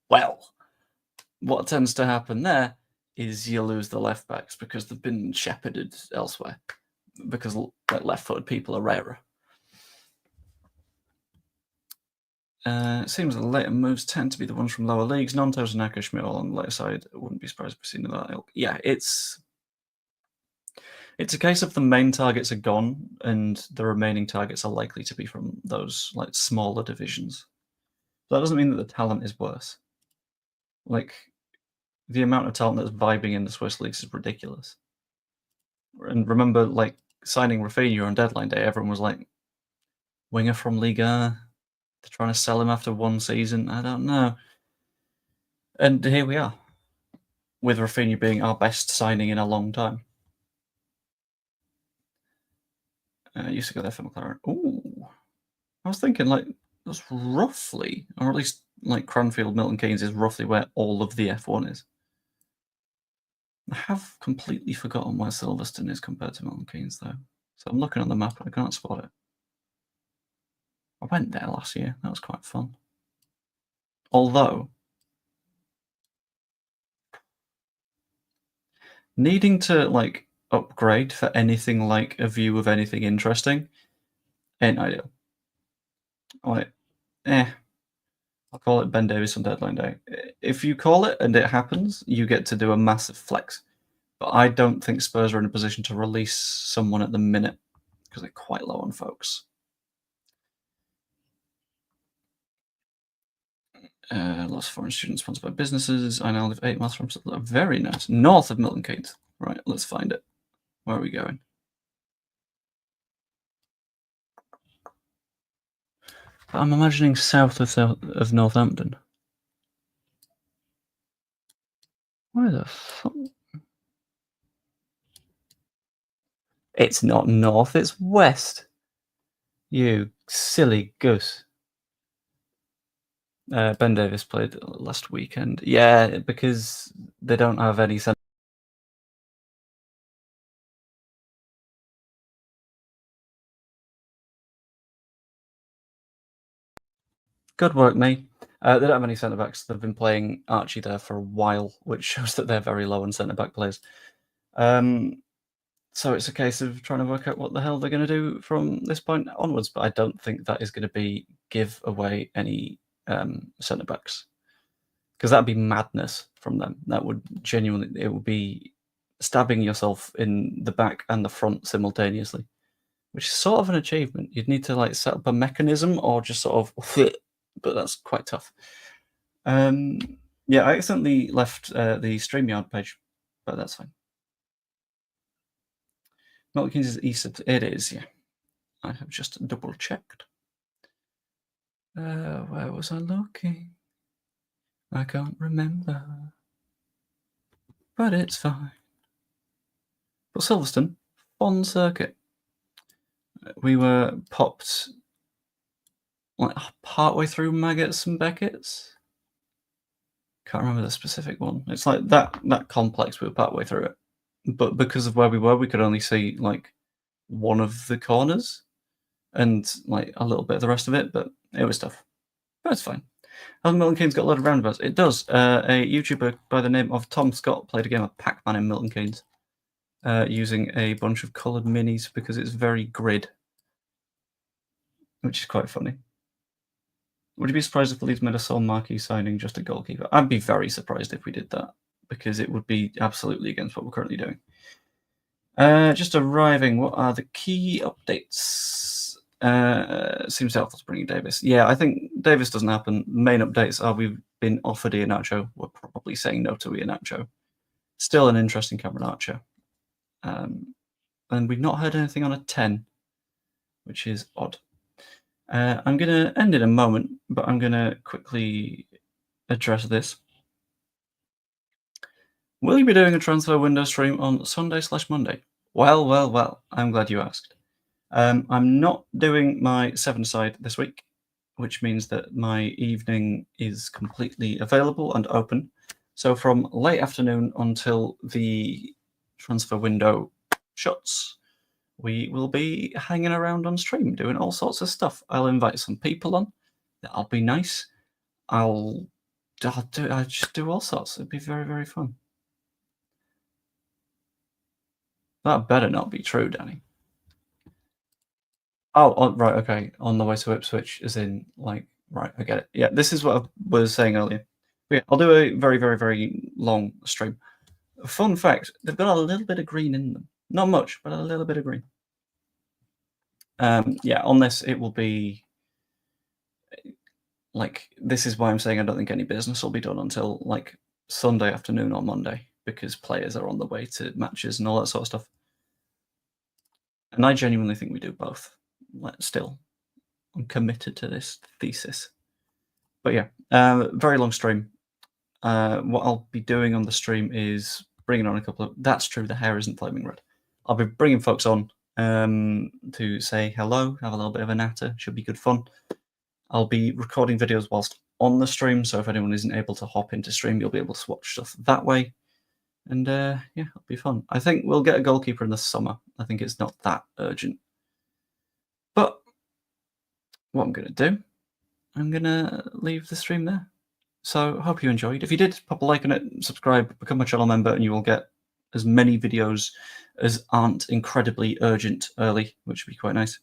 Well, what tends to happen there is you lose the left backs because they've been shepherded elsewhere, because left-footed people are rarer. It seems the later moves tend to be the ones from lower leagues. Nontos and Naka Schmidt all on the later side. I wouldn't be surprised if we seen that ilk. Yeah, it's a case of the main targets are gone, and the remaining targets are likely to be from those smaller divisions. That doesn't mean that the talent is worse. The amount of talent that's vibing in the Swiss leagues is ridiculous. And remember, signing Rafinha on deadline day, everyone was like, winger from Liga. They're trying to sell him after one season. I don't know. And here we are, with Rafinha being our best signing in a long time. Used to go there for McLaren. Ooh, I was thinking that's roughly, or at least Cranfield, Milton Keynes is roughly where all of the F1 is. I have completely forgotten where Silverstone is compared to Milton Keynes, though. So I'm looking on the map and I can't spot it. I went there last year. That was quite fun. Although, needing to upgrade for anything like a view of anything interesting ain't ideal. I'll call it Ben Davies on deadline day. If you call it and it happens, you get to do a massive flex. But I don't think Spurs are in a position to release someone at the minute because they're quite low on folks. Lots of foreign students sponsored by businesses. I now live 8 miles from very nice. North of Milton Keynes. Right, let's find it. Where are we going? I'm imagining south of Northampton. Where the fuck? It's not north, it's west. You silly goose. Ben Davis played last weekend. Yeah, because they don't have any sense. Good work, me. They don't have any centre backs. They've been playing Archie there for a while, which shows that they're very low on centre back players. So it's a case of trying to work out what the hell they're going to do from this point onwards. But I don't think that is going to be give away any centre backs, because that'd be madness from them. That would genuinely, it would be stabbing yourself in the back and the front simultaneously, which is sort of an achievement. You'd need to set up a mechanism or just sort of, but that's quite tough. Yeah, I accidentally left the StreamYard page, but that's fine. Milton Keynes is east of... It is, yeah. I have just double-checked. Where was I looking? I can't remember. But it's fine. But Silverstone, fun circuit. We were popped like partway through Maggots and Beckett's. Can't remember the specific one. It's like that complex. We were partway through it, but because of where we were, we could only see like one of the corners and like a little bit of the rest of it. But it was tough. But it's fine. Has Milton Keynes got a lot of roundabouts? It does. A YouTuber by the name of Tom Scott played a game of Pac-Man in Milton Keynes using a bunch of coloured minis because it's very grid, which is quite funny. Would you be surprised if Leeds made a sole marquee signing just a goalkeeper? I'd be very surprised if we did that because it would be absolutely against what we're currently doing. Just arriving. What are the key updates? Seems doubtful to bring Davis. Yeah, I think Davis doesn't happen. Main updates are we've been offered Iheanacho. We're probably saying no to Iheanacho. Still an interesting Cameron Archer. And we've not heard anything on a 10, which is odd. I'm going to end in a moment, but I'm going to quickly address this. Will you be doing a transfer window stream on Sunday/Monday? Well, I'm glad you asked. I'm not doing my 7-side this week, which means that my evening is completely available and open. So from late afternoon until the transfer window shuts, we will be hanging around on stream, doing all sorts of stuff. I'll invite some people on. That'll be nice. I'll just do all sorts. It'd be very, very fun. That better not be true, Danny. Oh, right, okay. On the way to Ipswich, as in, like, right, I get it. Yeah, this is what I was saying earlier. But yeah, I'll do a very, very, very long stream. Fun fact, they've got a little bit of green in them. Not much, but a little bit of green. Yeah, on this, it will be... Like, this is why I'm saying I don't think any business will be done until, like, Sunday afternoon or Monday, because players are on the way to matches and all that sort of stuff. And I genuinely think we do both. Still, I'm committed to this thesis. But yeah, very long stream. What I'll be doing on the stream is bringing on a couple of... That's true, the hair isn't flaming red. I'll be bringing folks on to say hello, have a little bit of a natter. Should be good fun. I'll be recording videos whilst on the stream, so if anyone isn't able to hop into stream, you'll be able to watch stuff that way. And yeah, it'll be fun. I think we'll get a goalkeeper in the summer. I think it's not that urgent. But what I'm going to do, I'm going to leave the stream there. So hope you enjoyed. If you did, pop a like on it, subscribe, become a channel member, and you will get as many videos as aren't incredibly urgent early, which would be quite nice.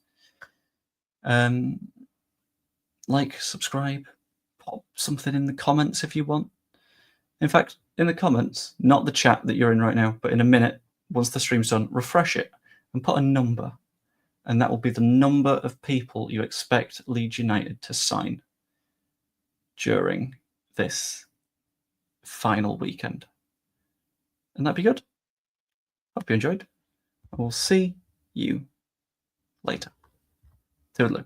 Like, subscribe, pop something in the comments if you want. In fact, in the comments, not the chat that you're in right now, but in a minute, once the stream's done, refresh it and put a number. And that will be the number of people you expect Leeds United to sign during this final weekend. And that'd be good. Hope you enjoyed. I will see you later. Toodaloo.